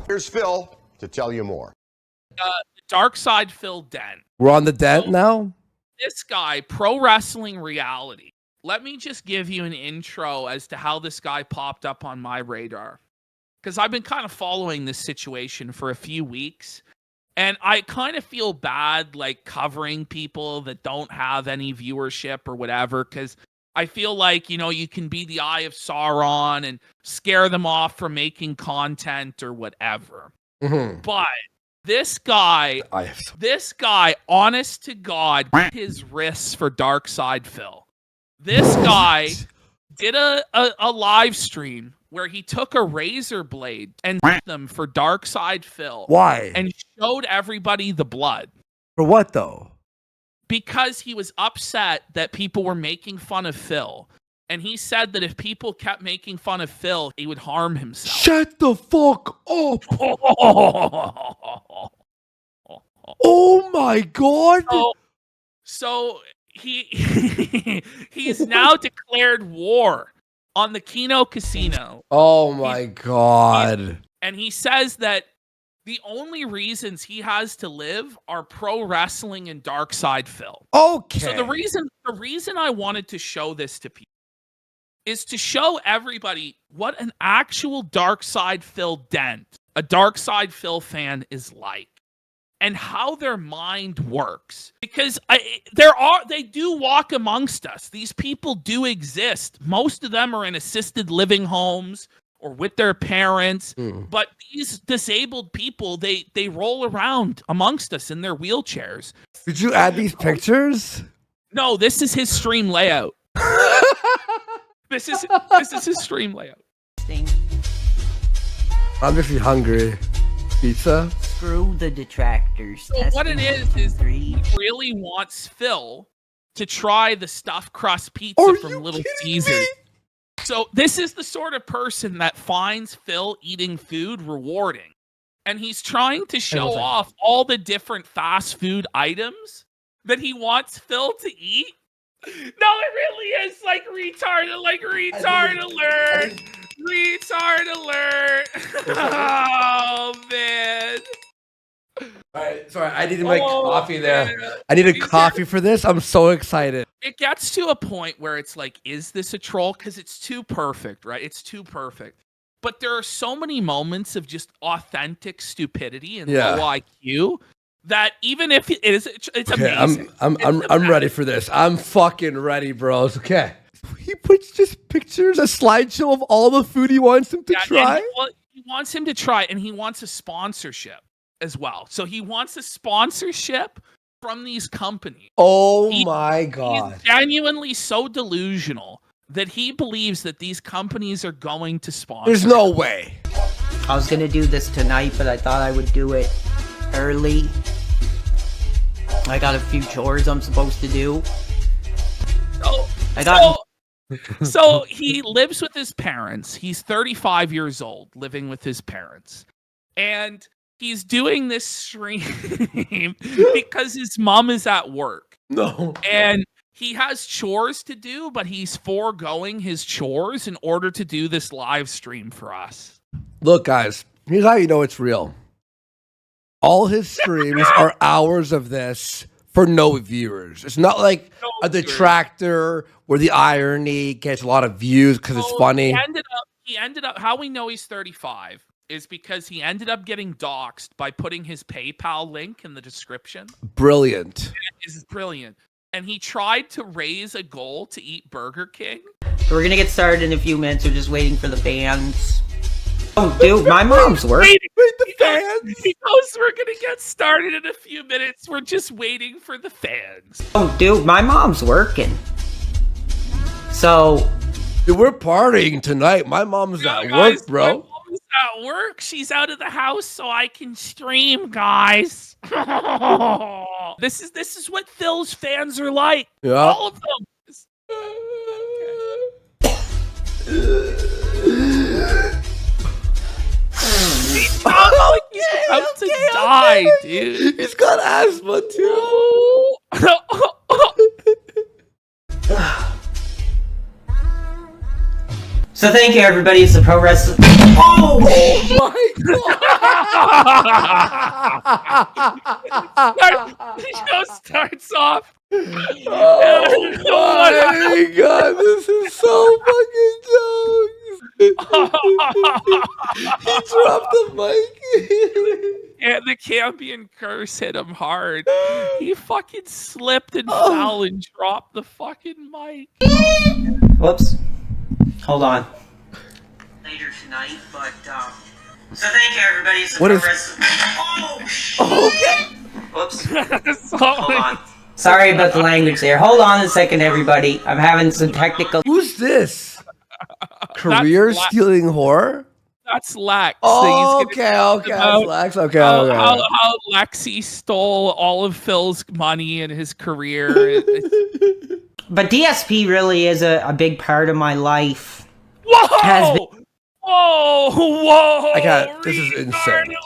Here's Phil to tell you more. Darksydephil Dent. We're on the Dent now? This guy, Pro Wrestling Reality. Let me just give you an intro as to how this guy popped up on my radar. Because I've been kind of following this situation for a few weeks. And I kind of feel bad, like, covering people that don't have any viewership or whatever. Because I feel like, you know, you can be the Eye of Sauron and scare them off from making content or whatever. Mm-hmm. But this guy, honest to God, his wrists for Darksydephil. This guy did a live stream where he took a razor blade and them for Darksydephil. Why? And showed everybody the blood. For what, though? Because he was upset that people were making fun of Phil. And he said that if people kept making fun of Phil, he would harm himself. Shut the fuck up! Oh my God! So he's now declared war on the Kino Casino. Oh my God! And he says that the only reasons he has to live are pro wrestling and Darksydephil. Okay. So the reason I wanted to show this to people is to show everybody what an actual Darksydephil Dent, a Darksydephil fan, is like, and how their mind works. Because they do walk amongst us. These people do exist. Most of them are in assisted living homes or with their parents. But these disabled people, they roll around amongst us in their wheelchairs. Did you add these pictures? No, this is his stream layout. This is his stream layout. I'm actually hungry. Pizza? Screw the detractors. So what it is he really wants Phil to try the stuffed crust pizza from Little Caesars. So this is the sort of person that finds Phil eating food rewarding. And he's trying to show off all the different fast food items that he wants Phil to eat. No, it really is like retard alert. Retard alert. Oh, man. All right, sorry, I needed my coffee there. Man. I needed coffee for this. I'm so excited. It gets to a point where it's like, is this a troll? Because it's too perfect, right? It's too perfect. But there are so many moments of just authentic stupidity and low IQ that even if it is, it's amazing. I'm ready for this. I'm fucking ready, bros. Okay. He puts just pictures, a slideshow of all the food he wants him to try. He wants him to try, and he wants a sponsorship as well. So he wants a sponsorship from these companies. Oh my God. He's genuinely so delusional that he believes that these companies are going to sponsor. There's no way. I was gonna do this tonight, but I thought I would do it early. I got a few chores I'm supposed to do. So he lives with his parents. He's 35 years old, living with his parents. And he's doing this stream because his mom is at work. No. And he has chores to do, but he's foregoing his chores in order to do this live stream for us. Look, guys, here's how you know it's real. All his streams are hours of this for no viewers. It's not like a detractor where the irony gets a lot of views because it's funny. He ended up, how we know he's 35 is because he ended up getting doxxed by putting his PayPal link in the description. Brilliant. It is brilliant. And he tried to raise a goal to eat Burger King. We're gonna get started in a few minutes. We're just waiting for the fans. Oh, dude, my mom's working. Wait, the fans? He goes, we're gonna get started in a few minutes. We're just waiting for the fans. Oh, dude, my mom's working. So... Dude, we're partying tonight. My mom's at work, bro. My mom's at work. She's out of the house so I can stream, guys. This is what Phil's fans are like. Yeah. All of them. He sounds like he's about to die, dude. He's got asthma too. So thank you, everybody. It's the pro wrestling. Oh My The show starts off. Oh my god, this is so fucking jokes. He dropped the mic. And the Cambion curse hit him hard. He fucking slipped and fell and dropped the fucking mic. Whoops. Hold on. Later tonight, but so thank you, everybody. It's the What pro is- wrestling. Okay. Whoops. Hold on. Sorry about the language there. Hold on a second, everybody. I'm having some technical. Who's this? Career stealing whore? That's Lex. Oh, He's gonna okay. about Lex. Okay. how Lexi stole all of Phil's money and his career. But DSP really is a big part of my life. Whoa! Whoa! I got this is insane.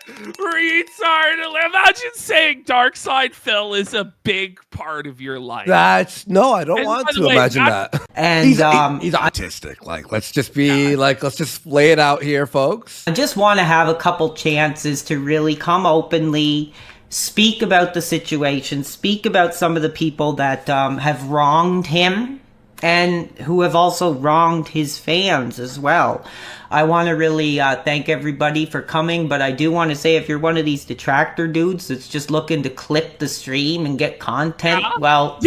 Retard alert! Imagine saying Darksydephil is a big part of your life. No, I don't And want by the to way, imagine that. And He's autistic. Like, let's just lay it out here, folks. I just want to have a couple chances to really come openly, speak about the situation, speak about some of the people that have wronged him and who have also wronged his fans as well. I want to really thank everybody for coming, but I do want to say if you're one of these detractor dudes that's just looking to clip the stream and get content, well,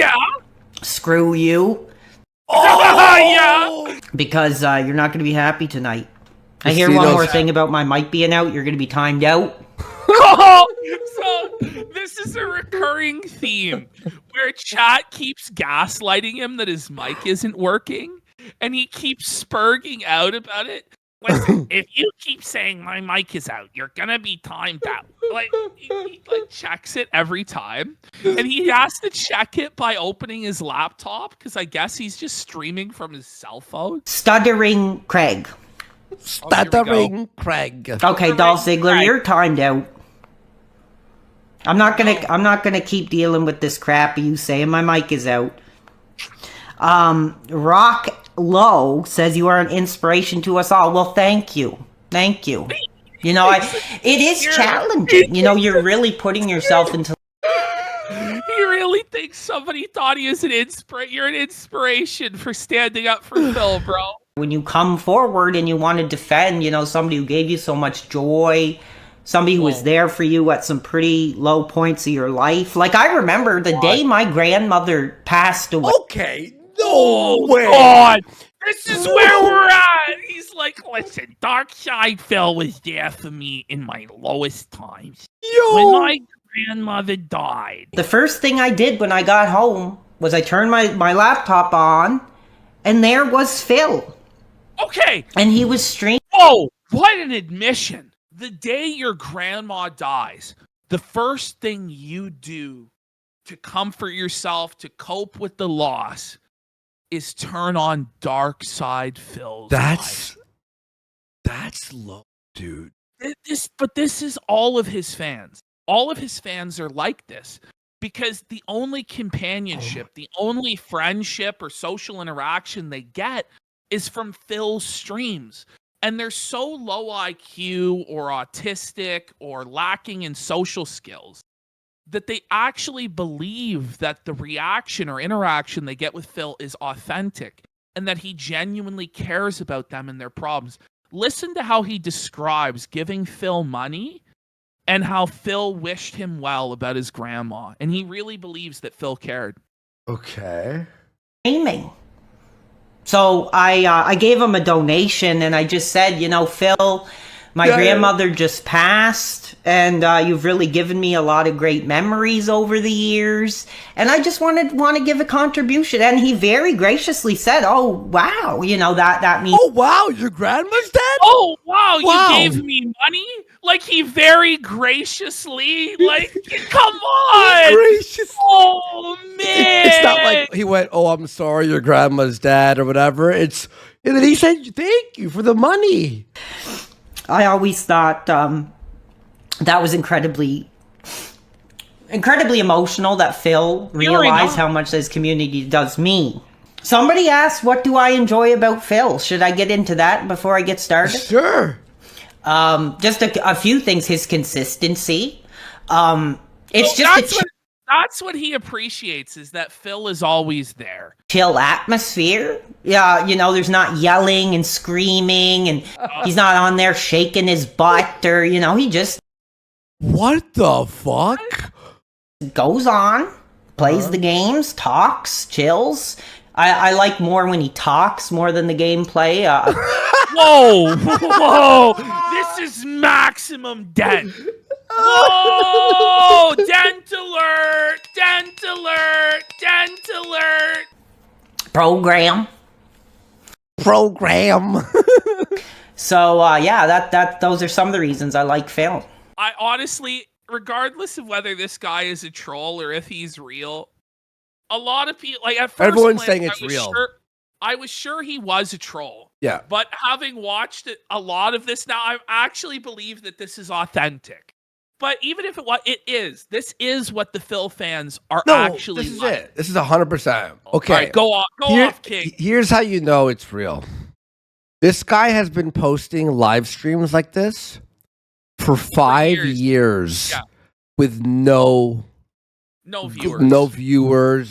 screw you. Because you're not going to be happy tonight. I hear one more thing about my mic being out. You're going to be timed out. So this is a recurring theme where chat keeps gaslighting him that his mic isn't working, and he keeps spurging out about it. Listen, if you keep saying my mic is out, you're gonna be timed out. Like he checks it every time, and he has to check it by opening his laptop because I guess he's just streaming from his cell phone. Stuttering Craig. Stuttering Craig. Okay, Dolph Ziggler, you're timed out. I'm not gonna keep dealing with this crap you saying my mic is out. Rock Low says you are an inspiration to us all. Well, thank you. You know, it is challenging. You know, you're really putting yourself into. He really thinks somebody thought he was an You're an inspiration for standing up for Phil, bro. When you come forward and you want to defend, you know, somebody who gave you so much joy, somebody who was there for you at some pretty low points of your life. Like, I remember the day my grandmother passed away. Okay, no way. God, this is where we're at. He's like, listen, Darksydephil was there for me in my lowest times. When my grandmother died. The first thing I did when I got home was I turned my laptop on, and there was Phil. Okay. And he was streaming. Oh, what an admission. The day your grandma dies, the first thing you do to comfort yourself, to cope with the loss, is turn on Darksydephil's live. That's low, dude. This is all of his fans. All of his fans are like this because the only companionship, the only friendship or social interaction they get is from Phil's streams. And they're so low IQ or autistic or lacking in social skills that they actually believe that the reaction or interaction they get with Phil is authentic and that he genuinely cares about them and their problems. Listen to how he describes giving Phil money and how Phil wished him well about his grandma. And he really believes that Phil cared. Okay. Streaming. So I gave him a donation and I just said, you know, Phil, my grandmother just passed and you've really given me a lot of great memories over the years. And I just want to give a contribution. And he very graciously said, oh, wow, you know, that means. Oh, wow, your grandma's dead? Oh, wow, you gave me money? Like, he very graciously, like, come on! Gracious. Oh, man! It's not like he went, oh, I'm sorry, your grandma's dead or whatever. And then he said, thank you for the money. I always thought that was incredibly emotional that Phil realized how much this community does me. Somebody asked, what do I enjoy about Phil? Should I get into that before I get started? Sure. Just a few things. His consistency. It's just that's what he appreciates, is that Phil is always there. Chill atmosphere. Yeah, there's not yelling and screaming, and he's not on there shaking his butt, or he just What the fuck? goes on, plays the games, talks, chills. I like more when he talks more than the gameplay. Whoa! This is maximum Dent. Whoa! Dent alert! Dent alert! Dent alert! Program. So those are some of the reasons I like Phil. I honestly, regardless of whether this guy is a troll or if he's real, a lot of people, like, at first Everyone's glance, saying it's real. I was sure he was a troll. Yeah. But having watched a lot of this now, I actually believe that this is authentic. But even if it is. This is what the Phil fans are actually this is like. it. This is 100%. Okay. All right, go off, King. Here's how you know it's real. This guy has been posting live streams like this for 5 years with no viewers,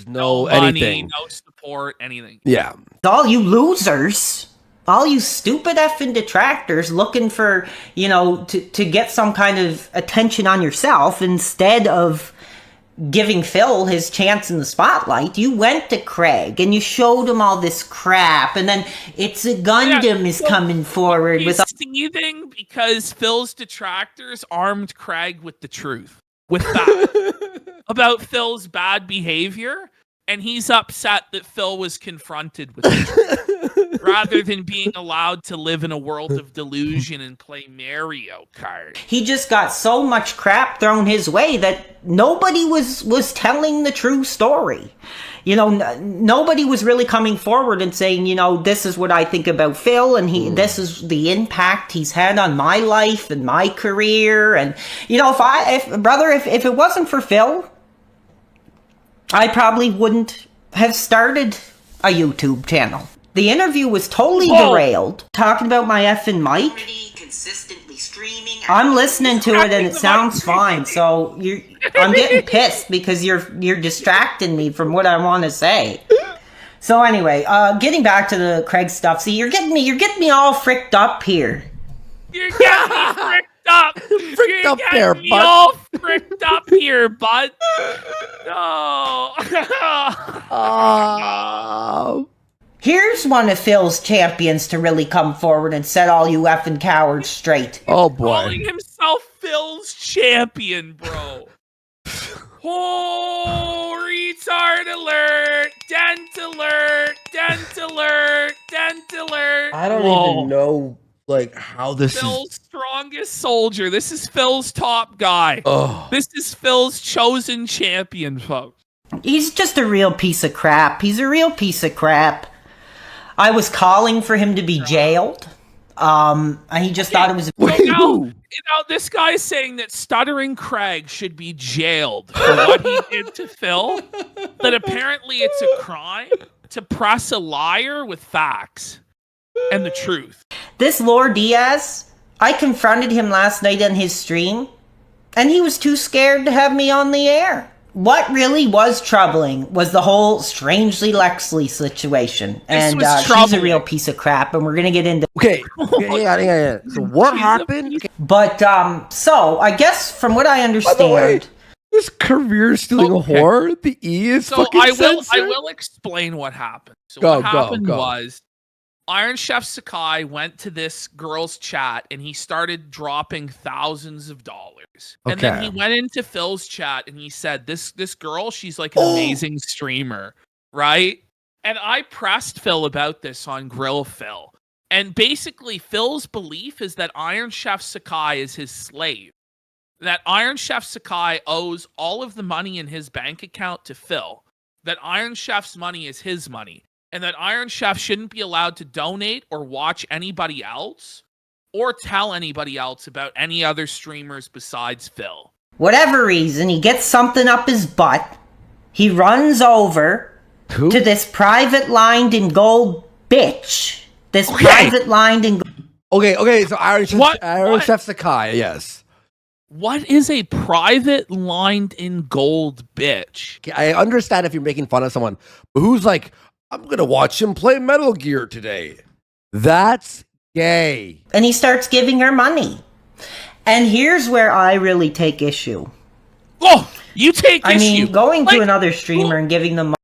no money, anything. no support, anything. Yeah. All you losers, all you stupid effing detractors looking for, to get some kind of attention on yourself instead of giving Phil his chance in the spotlight, you went to Craig and you showed him all this crap, and then It's a Gundam is coming forward He's with seething because Phil's detractors armed Craig with the truth, with that about Phil's bad behavior, and he's upset that Phil was confronted with the truth rather than being allowed to live in a world of delusion and play Mario Kart. He just got so much crap thrown his way that nobody was telling the true story. Nobody was really coming forward and saying, this is what I think about Phil, and this is the impact he's had on my life and my career. And if it wasn't for Phil, I probably wouldn't have started a YouTube channel. The interview was totally derailed, talking about my effing mic. Consistently streaming. I'm listening to it and it sounds fine. So I'm getting pissed because you're distracting me from what I want to say. So anyway, getting back to the Craig stuff. See, you're getting me all fricked up here. You're getting me fricked up. Fricked up there, bud. All fricked up here, bud. No. Here's one of Phil's champions to really come forward and set all you effing cowards straight. Oh boy. Calling himself Phil's champion, bro. Oh, retard alert! Dent alert! Dent alert! Dent alert! I don't even know how this Phil's strongest soldier. This is Phil's top guy. Oh. This is Phil's chosen champion, folks. He's just a real piece of crap. He's a real piece of crap. I was calling for him to be jailed. And he just thought it was... This guy's saying that Stuttering Craig should be jailed for what he did to Phil. That apparently it's a crime to press a liar with facts and the truth. This Lord Diaz, I confronted him last night on his stream, and he was too scared to have me on the air. What really was troubling was the whole Strangely Lexley situation. And she's a real piece of crap, and we're going to get into... Okay. Yeah. So what happened? But, so, I guess from what I understand... By the way, this career stealing whore, the E is fucking censored? I will explain what happened. So what happened was Iron Chef Sakai went to this girl's chat and he started dropping thousands of dollars. And then he went into Phil's chat and he said, this girl, she's like an amazing streamer, right? And I pressed Phil about this on Grill Phil. And basically Phil's belief is that Iron Chef Sakai is his slave. That Iron Chef Sakai owes all of the money in his bank account to Phil. That Iron Chef's money is his money. And that Iron Chef shouldn't be allowed to donate or watch anybody else or tell anybody else about any other streamers besides Phil. Whatever reason, he gets something up his butt. He runs over Who? To this private lined in gold bitch. This private lined in gold. Okay, so Iron Chef Sakai, yes. What is a private lined in gold bitch? Okay, I understand if you're making fun of someone, but who's like, I'm going to watch him play Metal Gear today. That's gay. And he starts giving her money. And here's where I really take issue. Oh, you take issue. I mean, going to another streamer and giving them money.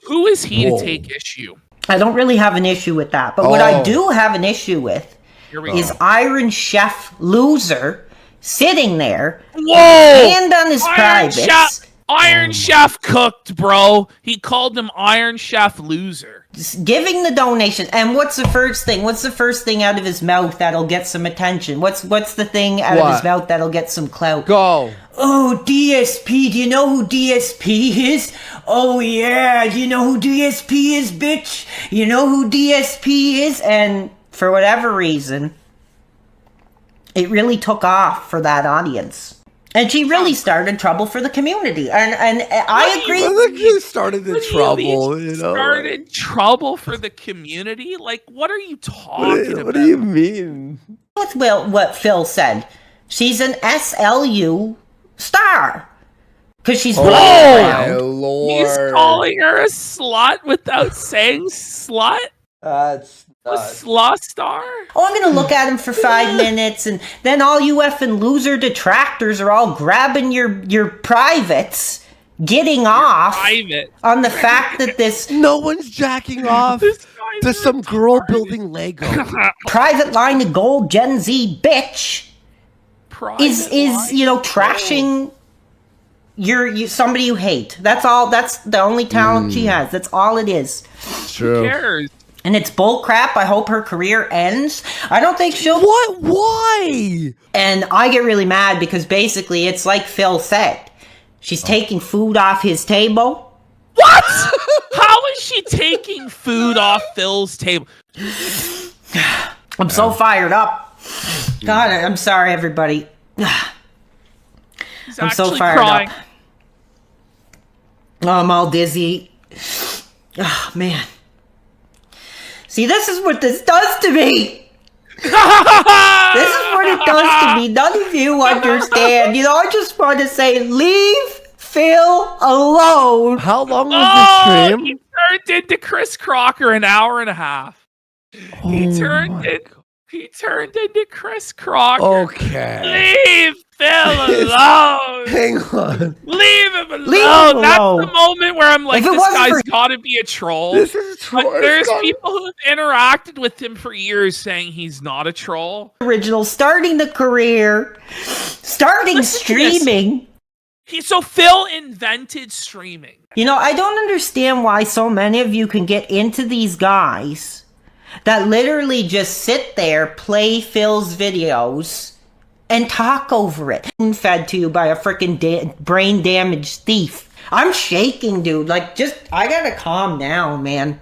Who is he to take issue? I don't really have an issue with that. But what I do have an issue with is Iron Chef Loser sitting there, hand on his privates. Iron Chef cooked, bro. He called him Iron Chef Loser. Giving the donation. And what's the first thing? What's the first thing out of his mouth that'll get some attention? What's the thing out of his mouth that'll get some clout? Go. Oh, DSP. Do you know who DSP is? Oh, yeah. Do you know who DSP is, bitch? You know who DSP is? And for whatever reason, it really took off for that audience. And she really started trouble for the community. And I agree. I think you started the trouble, you know? Started trouble for the community? Like, what are you talking about? What do you mean? With what Phil said. She's an SLU star. Because she's running around. Lord. He's calling her a slut without saying slut? That's a slut star? Oh, I'm going to look at him for 5 minutes, and then all you effing loser detractors are all grabbing your privates, getting off on the fact that this... No one's jacking off to some girl building Lego. Private line of gold Gen Z bitch is trashing somebody you hate. That's all. That's the only talent she has. That's all it is. True. Who cares? And it's bullcrap. I hope her career ends. I don't think she'll... What? Why? And I get really mad because basically it's like Phil said. She's taking food off his table. What? How is she taking food off Phil's table? I'm so fired up. God, I'm sorry, everybody. I'm so fired up. Oh, I'm all dizzy. Oh, man. See, this is what this does to me. This is what it does to me. None of you understand. You know, I just want to say, leave Phil alone. How long was the stream? He turned into Chris Crocker an hour and a half. He turned into Chris Crocker. Okay. Leave Phil alone. Hang on. Leave him alone. Leave him That's alone. the moment where I'm like, If it this wasn't guy's for- got to be a troll. This is a troll. But there's people who have interacted with him for years saying he's not a troll. Original, starting the career, starting streaming. So Phil invented streaming. You know, I don't understand why so many of you can get into these guys that literally just sit there, play Phil's videos, and talk over it. Fed to you by a freaking brain damaged thief. I'm shaking, dude. Like, I gotta calm down, man.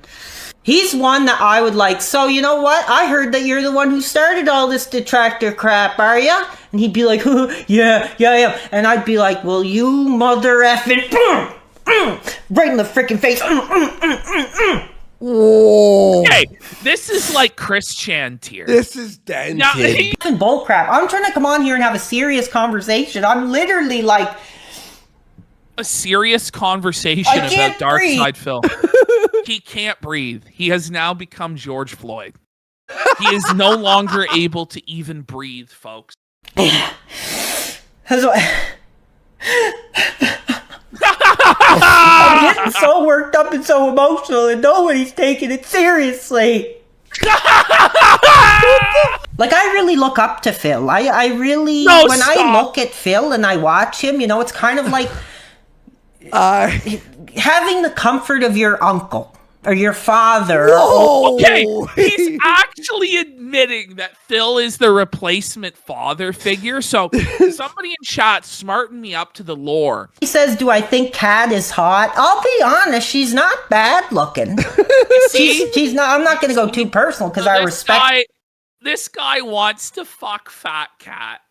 He's one that I would like, so you know what? I heard that you're the one who started all this detractor crap, are ya? And he'd be like, yeah. And I'd be like, well, you mother effing, right in the freaking face. Whoa. Okay, this is like Chris Chan tier. This is Dent. Now, Bull crap. I'm trying to come on here and have a serious conversation. I'm literally like... a serious conversation I about can't breathe. Darksydephil. He can't breathe. He has now become George Floyd. He is no longer able to even breathe, folks. I'm getting so worked up and so emotional and nobody's taking it seriously. Like, I really look up to Phil. I really, when I look at Phil and I watch him, you know, it's kind of like having the comfort of your uncle or your father. Okay, he's actually admitting that Phil is the replacement father figure. So somebody in chat smarten me up to the lore. He says, do I think Kat is hot? I'll be honest, she's not bad looking. She's not. I'm not going to go too personal because I respect. This guy wants to fuck Fat Cat.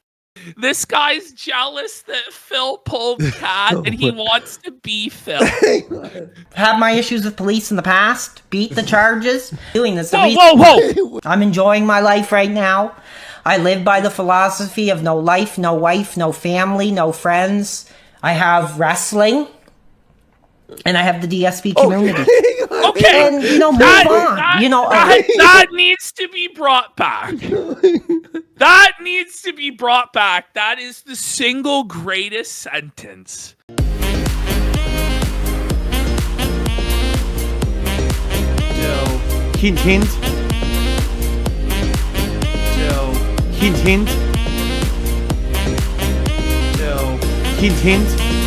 This guy's jealous that Phil pulled Cat and he wants to be Phil. Had my issues with police in the past, beat the charges, doing this. Whoa. I'm enjoying my life right now. I live by the philosophy of no life, no wife, no family, no friends. I have wrestling, and I have the DSP community. Okay. And, move on. That needs to be brought back. That needs to be brought back. That is the single greatest sentence. Hint, hint. Hint, hint. Hint, hint.